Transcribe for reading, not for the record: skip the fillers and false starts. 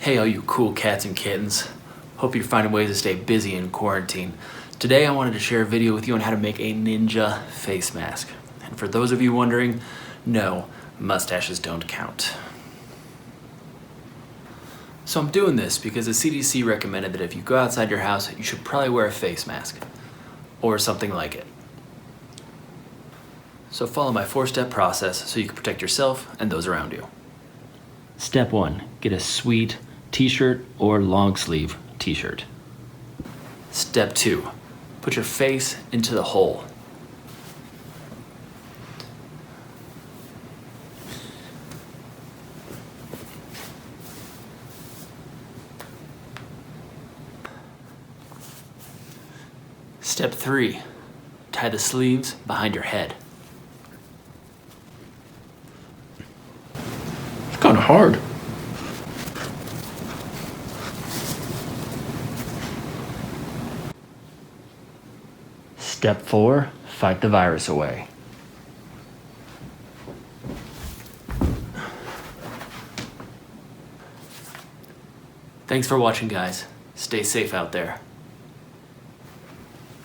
Hey all you cool cats and kittens. Hope you're finding ways to stay busy in quarantine. Today I wanted to share a video with you on how to make a ninja face mask. And for those of you wondering, no, mustaches don't count. So I'm doing this because the CDC recommended that if you go outside your house, you should probably wear a face mask. Or something like it. So follow my 4-step process so you can protect yourself and those around you. Step 1, get a sweet t-shirt or long sleeve t-shirt. Step 2, put your face into the hole. Step 3, tie the sleeves behind your head. It's kind of hard. Step 4, fight the virus away. Thanks for watching, guys. Stay safe out there.